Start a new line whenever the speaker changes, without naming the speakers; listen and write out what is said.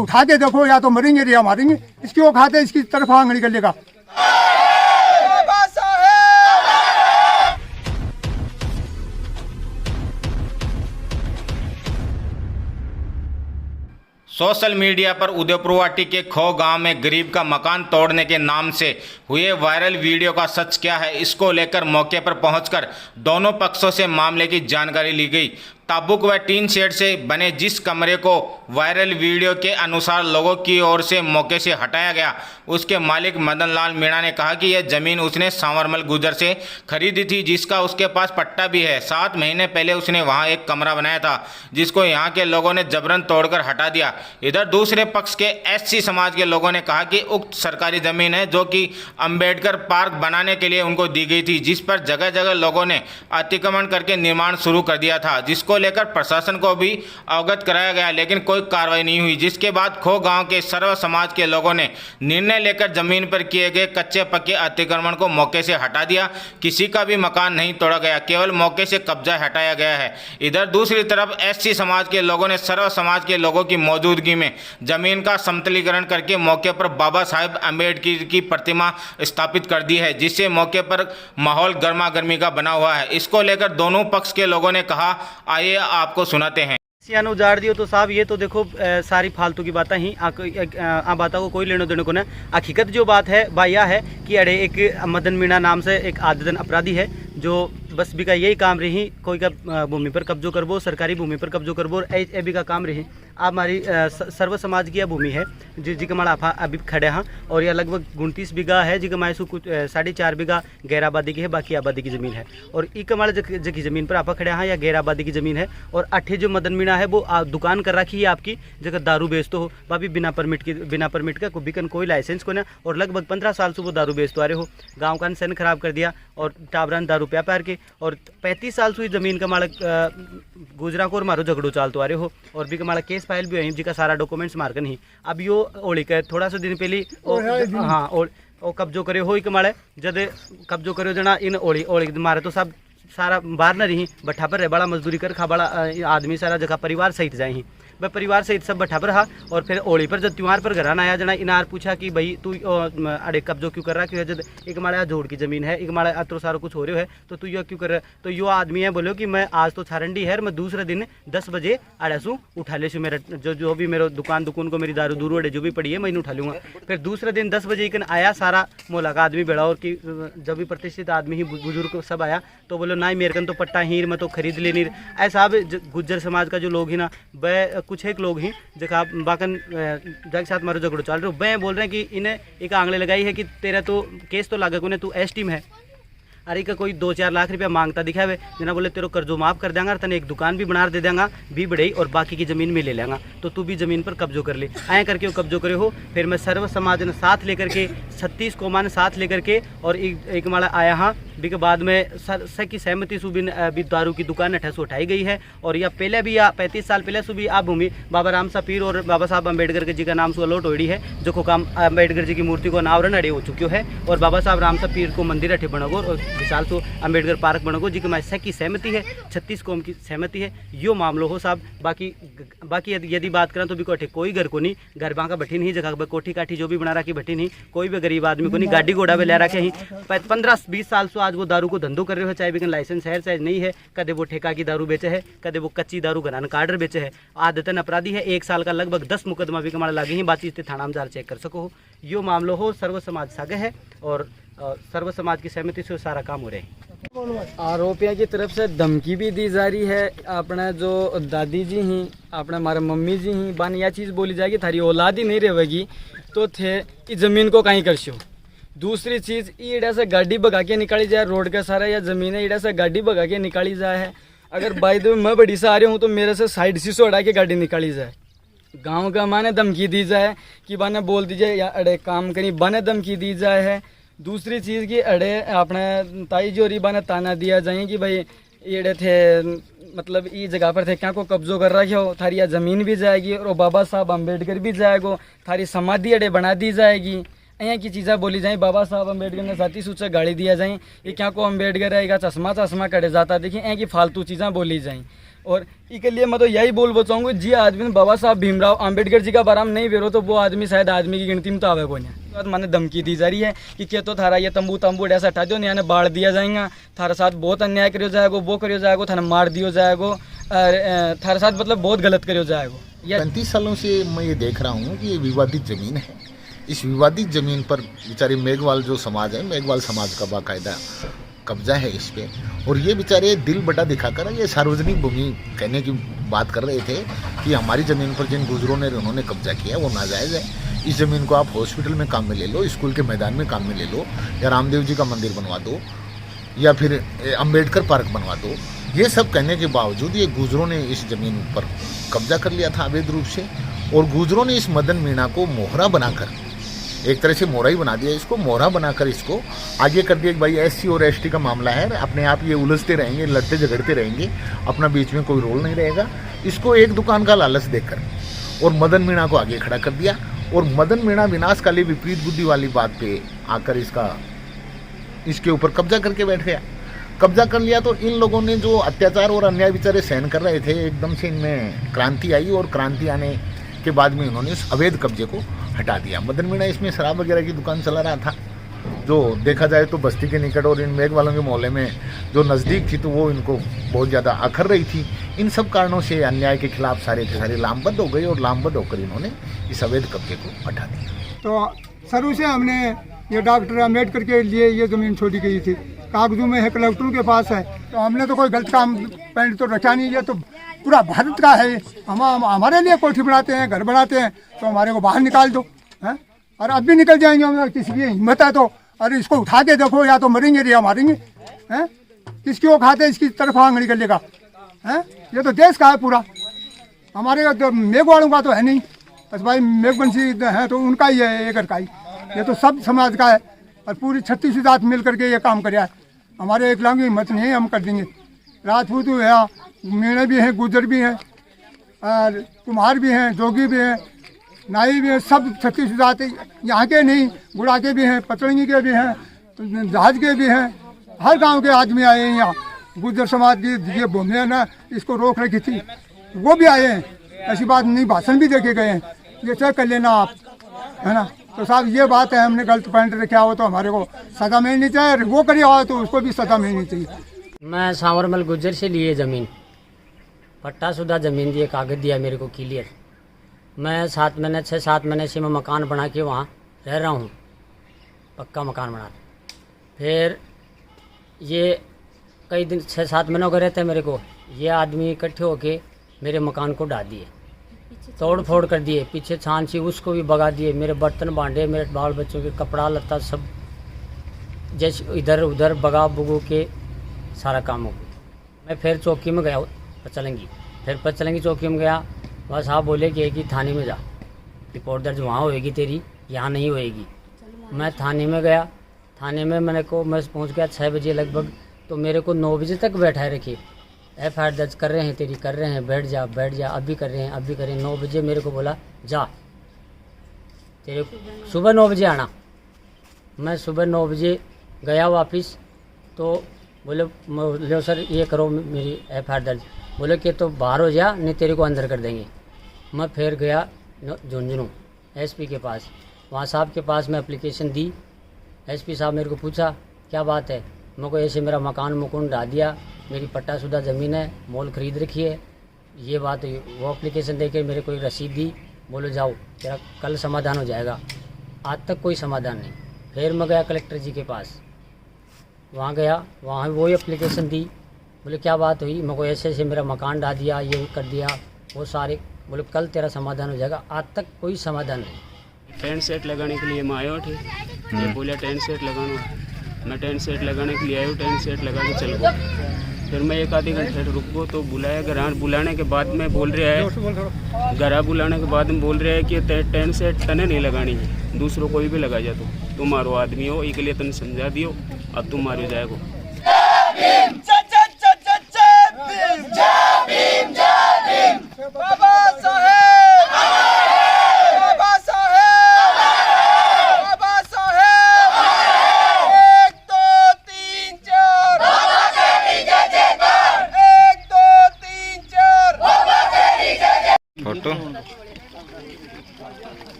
उठा के देखो, या तो मरेंगे या मारेंगे। इसकी औकात है, इसकी तरफ आंग निकलेगा।
सोशल मीडिया पर उदयपुरवाटी के खो गांव में गरीब का मकान तोड़ने के नाम से हुए वायरल वीडियो का सच क्या है, इसको लेकर मौके पर पहुंचकर दोनों पक्षों से मामले की जानकारी ली गई। ताबूक व टीन शेड से बने जिस कमरे को वायरल वीडियो के अनुसार लोगों की ओर से मौके से हटाया गया, उसके मालिक मदन लाल मीणा ने कहा कि यह जमीन उसने सांवरमल गुजर से खरीदी थी, जिसका उसके पास पट्टा भी है। 7 महीने पहले उसने वहां एक कमरा बनाया था, जिसको यहां के लोगों ने जबरन तोड़कर हटा दिया। इधर दूसरे पक्ष के एससी समाज के लोगों ने कहा कि उक्त सरकारी जमीन है जो कि अंबेडकर पार्क बनाने के लिए उनको दी गई थी, जिस पर जगह जगह लोगों ने अतिक्रमण करके निर्माण शुरू कर दिया था, जिसको लेकर प्रशासन को भी अवगत कराया गया, लेकिन कोई कार्रवाई नहीं हुई। जिसके बाद खो गांव के सर्व समाज के लोगों ने निर्णय लेकर जमीन पर किए गए कच्चे पक्के अतिक्रमण को मौके से हटा दिया। किसी का भी मकान नहीं तोड़ा गया, केवल मौके से कब्जा हटाया गया है। इधर दूसरी तरफ एससी समाज के लोगों ने सर्व समाज के लोगों की मौजूदगी में जमीन का समतलीकरण करके मौके पर बाबा साहेब अम्बेडकर की प्रतिमा स्थापित कर दी है, जिससे मौके पर माहौल गर्मा गर्मी का बना हुआ है। इसको लेकर दोनों पक्ष के लोगों ने कहा, आइए आपको सुनाते हैं।
सियानो उजाड़ दियो तो साहब ये तो देखो सारी फालतू की बातें ही आ बातों को कोई लेनो देने को ना। हकीकत जो बात है वह यह है कि अरे एक मदन मीणा नाम से एक आदतन अपराधी है जो बस भी का यही काम रही, कोई का भूमि पर कब्जो करबो, सरकारी भूमि पर कब्जो करबो, ए भी का काम रही। आप हमारी सर्व समाज की यह भूमि है जी का माड़ा अभी खड़े हाँ, और यह लगभग 29 बीघा है, जी का मायसू कुछ 4.5 बीघा गैर आबादी की है, बाकी आबादी की ज़मीन है। और ई कमाल जगह ज़मीन पर आपा खड़े हाँ या गैर आबादी की ज़मीन है। और अठे जो मदन मीणा है वो दुकान कर रखी है आपकी, जगह दारू बेचते हो भाभी बिना परमिट का कोई लाइसेंस को ना। और लगभग 15 साल से वो दारू बेचते आ रहे हो, गाँव का सन खराब कर दिया और टाबरान दारू प्या प्यार के। और 35 साल से ज़मीन का माड़ा गुजरा को और मारो झगड़ो चालते आ रहे हो, और भी का माड़ा केस फाइल भी है, जिसका सारा डॉक्यूमेंट्स मारकर नहीं। अब यो ओली का थोड़ा सा दिन पहले हाँ और कब्जो करे हो माड़े, जब कब्जो करे जना इन ओली मारे तो सब सारा बाहर न रही बठा पर रहे, बड़ा मजदूरी कर खा, बड़ा आदमी सारा जगह परिवार सहित जाए ही, वह परिवार सहित सब बठा पर रहा। और फिर होली पर जब त्यौहार पर घर आया जना इनार पूछा कि भाई तू अरे कब्जो क्यों कर रहा, क्यों जब एक माड़ा जोड़ की ज़मीन है, एक माड़ा अतरो सारो कुछ हो रहे है, तो तू यो क्यों कर रहा है। तो यो आदमी है बोलो कि मैं आज तो छारंडी है, मैं दूसरे दिन 10 बजे अड़सू उठा ले मेरा जो भी मेरे दुकान को मेरी दारू दूर वड़े जो भी पड़ी है मैं उठा लूँगा। फिर दूसरे दिन 10 बजे इकन आया सारा मोहल्ला का आदमी बेड़ा, और कि जब भी प्रतिष्ठित आदमी ही बुजुर्ग सब आया तो बोलो ना मेरे कन तो पट्टा हीर मैं तो खरीद लेनी। ऐसा गुज्जर समाज का जो लोग ही ना वह कुछ एक लोग ही जगह बाकन जग साथ मारो झगड़ो चल रहे हो, वह बोल रहे हैं कि इन्हें एक आंगले लगाई है कि तेरा तो केस तो लागे को तू एस टीम है। अरे का कोई 2-4 लाख रुपया मांगता दिखा हुए, जना बोले तेरे कर्जो माफ कर देंगे, तने एक दुकान भी बना दे देंगा भी बढ़ई, और बाकी की ज़मीन में ले लेंगा, तो तू भी ज़मीन पर कब्जो कर ले। आए करके वो कब्जो करे हो। फिर मैं सर्व समाज ने साथ लेकर के 36 कौमान साथ लेकर के और एक माड़ा आया हाँ, भी के बाद में सर की सहमति सुबिन भी दारू की दुकान 800 उठाई गई है। और यह पहले भी 35 साल पहले सुबह आ भूमि बाबा राम सा पीर और बाबा साहब अम्बेडकर जी का नाम से अलॉट होड़ी है, जो को काम अम्बेडकर जी की मूर्ति को अनावरण अड़े हो चुकी है, और बाबा साहब राम सा पीर को मंदिर अठे बनोगो और विशाल तो अम्बेडकर पार्क बनोगो, जी के सह की सहमति है, 36 कौम की सहमति है। यो मामलो हो साहब। बाकी यदि बात करें तो भी कोठे कोई घर को नहीं, घर बाँ का बैठी नहीं, जगह कोठी काठी जो भी बना रखी बैठी नहीं, कोई भी गरीब आदमी को नहीं, गाड़ी घोड़ा में ले रखे ही 15-20 साल से आज वो दारू को धंधो कर रहे हो, चाहे भी लाइसेंस है चाहे नहीं है। कदे वो ठेका की दारू बेचे है, कदे वो कच्ची दारू घरान कार्डर बेचे है। आदतन अपराधी है, 1 साल का लगभग 10 मुकदमा भी कमाने लगे ही, बातचीत थाना में चेक कर सको। यो मामलो हो सर्व समाज सागे है और सर्व समाज की सहमति से सारा काम हो रहे हैं।
आरोपियों की तरफ से धमकी भी दी जा रही है। अपने जो दादी जी हैं, अपने हमारे मम्मी जी हैं, बान यह चीज़ बोली जाएगी थारी औलाद ही नहीं रहेगी तो थे इस ज़मीन को कहीं कर शो। दूसरी चीज़ ईड़ा से गाड़ी भगा के निकाली जाए, रोड का सारा या ज़मीन है ईड़ा से गाड़ी भगा के निकाली जाए है। अगर बाई द मैं बड़ी से आ रही हूँ तो मेरे से साइड शीशो हटा के गाड़ी निकाली जाए। गांव का माने धमकी दी जाए कि बाने बोल दीजिए या अड़े काम करी, बाने धमकी दी जाए है। दूसरी चीज़ की अड़े अपने ताई जोरी बाने ताना दिया जाए कि भाई ये थे मतलब ये जगह पर थे क्या को कब्जो कर रखे हो, थारी या ज़मीन भी जाएगी और बाबा साहब अम्बेडकर भी जाएगो, थारी समाधि अड़े बना दी जाएगी। यहाँ की चीज़ें बोली जाए, बाबा साहब अम्बेडकर ने साथी सूचा गाड़ी दिया जाए, ये क्या को अम्बेडकर है, चश्मा कड़े जाता देखिए, यहाँ की फालतू चीज़ें बोली जाए। और इसके लिए मैं तो यही बोल बचाऊंगा, जी आदमी ने बाबा साहब भीमराव अंबेडकर जी का बारे में नहीं बेरो तो वो आदमी शायद आदमी की गिनती में तो आवे कोई नहीं। मैंने धमकी दी जा रही है कि क्या तो थारा ये तंबू ऐसा हटा दो, यहाँ बाढ़ दिया जाएगा, थारा साथ बहुत अन्याय करियो जाएगा, वो करियो जाएगा, थारा मार दियो जाएगा, थारा साथ मतलब बहुत गलत करियो जाएगा।
35 सालों से मैं ये देख रहा हूँ कि ये विवादित ज़मीन है। इस विवादित ज़मीन पर बेचारे मेघवाल जो समाज है, मेघवाल समाज का बाकायदा कब्जा है इस पे, और ये बेचारे दिल बटा दिखाकर ये सार्वजनिक भूमि कहने की बात कर रहे थे कि हमारी ज़मीन पर जिन गुजरों ने उन्होंने कब्जा किया वो नाजायज़ है, इस ज़मीन को आप हॉस्पिटल में काम में ले लो, स्कूल के मैदान में काम में ले लो, या रामदेव जी का मंदिर बनवा दो, या फिर अंबेडकर पार्क बनवा दो। ये सब कहने के बावजूद ये गुजरों ने इस ज़मीन पर कब्जा कर लिया था अवैध रूप से, और गुजरों ने इस मदन मीणा को मोहरा बनाकर, एक तरह से मोहरा ही बना दिया, इसको मोहरा बनाकर इसको आगे कर दिया कि भाई SC और ST का मामला है, अपने आप ये उलझते रहेंगे, लड़ते झगड़ते रहेंगे, अपना बीच में कोई रोल नहीं रहेगा। इसको एक दुकान का लालच देकर और मदन मीणा को आगे खड़ा कर दिया, और मदन मीणा विनाशकाली विपरीत बुद्धि वाली बात पे आकर इसके ऊपर कब्जा करके बैठ गया। कब्जा कर लिया तो इन लोगों ने जो अत्याचार और अन्याय बेचारे सहन कर रहे थे, एकदम से इनमें क्रांति आई, और क्रांति आने के बाद में इन्होंने उस अवैध कब्जे को हटा दिया। मदन मीणा इसमें शराब वगैरह की दुकान चला रहा था, जो देखा जाए तो बस्ती के निकट और इन मेघ वालों के मोहल्ले में जो नज़दीक थी, तो वो इनको बहुत ज़्यादा आखर रही थी। इन सब कारणों से अन्याय के खिलाफ सारे के सारे लामबद्ध हो गए, और लामबद्ध होकर इन्होंने इस अवैध कब्जे को हटा दिया।
तो शुरू से हमने ये डॉक्टर अम्बेडकर के लिए ये ज़मीन छोड़ी गई थी, कागजों में है, कलेक्टर के पास है, तो हमने तो कोई गलत काम पैंट तो रखा नहीं, ये तो पूरा भारत का है, हम हमारे लिए कोठी बनाते हैं, घर बनाते हैं, तो हमारे को बाहर निकाल दो हैं, और अब भी निकल जाएंगे हम, किसी की हिम्मत है तो। अरे इसको उठा के देखो, या तो मरेंगे या मारेंगे हैं, किसकी वो खाते इसकी तरफ आंगड़ी कर लेगा हैं। ये तो देश का है पूरा, हमारे तो मेघवालों का तो है नहीं, बस भाई मेघवंशी है तो उनका ही है, एक का ही, ये तो सब समाज का है, और पूरी 36 जात मिल करके ये काम कराया है। हमारे एक लाख की हिम्मत नहीं है, हम कर देंगे। राजपूत है, मीणे भी हैं, गुजर भी हैं, और कुम्हार भी हैं, जोगी भी हैं, नाई भी हैं, सब 36 जात यहाँ के नहीं, गुड़ा के भी हैं, पचड़ंगी के भी हैं, जहाज के भी हैं, हर गांव के आदमी आए हैं यहाँ। गुजर समाज की ये भूमि है ना, इसको रोक रखी थी, वो भी आए हैं, ऐसी बात नहीं, भाषण भी देखे गए हैं, ये चेक कर लेना आप, है ना। तो साहब ये बात है, हमने गलत पॉइंट रखा हो तो हमारे को सजा मिलनी चाहिए, वो करिए हो तो उसको भी सजा मिलनी चाहिए।
मैं सांवरमल गुज्जर से लिए ज़मीन, पट्टाशुदा ज़मीन दिए, कागज दिया मेरे को क्लियर। मैं 6-7 महीने से मैं मकान बना के वहाँ रह रहा हूँ, पक्का मकान बना के। फिर ये कई दिन 6-7 महीनों का रहते मेरे को, ये आदमी इकट्ठे होके मेरे मकान को ढा दिए, तोड़ फोड़ कर दिए, पीछे छान सी उसको भी भगा दिए, मेरे बर्तन भांडे, मेरे बाल बच्चों के कपड़ा लत्ता सब जैसे इधर उधर भगा भुगू के सारा काम हो गया। मैं फिर चौकी में गया पचलंगी, फिर पचलंगी चौकी में गया, वहाँ साहब बोले कि थाने में जा, रिपोर्ट दर्ज वहाँ होएगी तेरी, यहाँ नहीं होएगी। मैं थाने में गया, थाने में मैं पहुँच गया 6 बजे लगभग, तो मेरे को 9 बजे तक बैठाए रखे, FIR दर्ज कर रहे हैं तेरी, कर रहे हैं, बैठ जा, अब भी कर रहे हैं। 9 बजे मेरे को बोला जा, तेरे सुबह 9 बजे आना। मैं सुबह 9 बजे गया वापस, तो बोले सर ये करो मेरी FIR दर्ज, बोले कि तो बाहर हो जा, नहीं तेरे को अंदर कर देंगे। मैं फिर गया झुंझुनू SP के पास, वहाँ साहब के पास मैं एप्लीकेशन दी। SP साहब मेरे को पूछा क्या बात है, मेरे को ऐसे मेरा मकान मुकुंड ढा दिया, मेरी पट्टाशुदा ज़मीन है, मोल खरीद रखी है, ये बात हुई। वो एप्लीकेशन दे के मेरे को एक रसीद दी, बोलो जाओ तेरा कल समाधान हो जाएगा। आज तक कोई समाधान नहीं। फिर मैं गया कलेक्टर जी के पास, वहाँ गया, वहाँ वही एप्लीकेशन दी, बोले क्या बात हुई, मेरे को ऐसे मेरा मकान ढा दिया, ये कर दिया, वो सारे, बोले कल तेरा समाधान हो जाएगा। आज तक कोई समाधान नहीं।
टेंट सेट लगाने के लिए मैं आया थे, ये बोला टेंट सेट लगाना, मैं टेंट सेट लगाने के लिए आया हूँ, टेंट सेट लगा के चल गो। फिर मैं 1-आधे घंटे रुक गो, तो बुलाया घर, बुलाने के बाद में बोल रहा है, घर बुलाने के बाद में बोल रहा है कि टेंट सेट तने नहीं लगानी है, दूसरों कोई भी लगा जा, तो तुम्हारो आदमी हो, इसके लिए तने समझा दियो, अब तुम मारे जाएगो।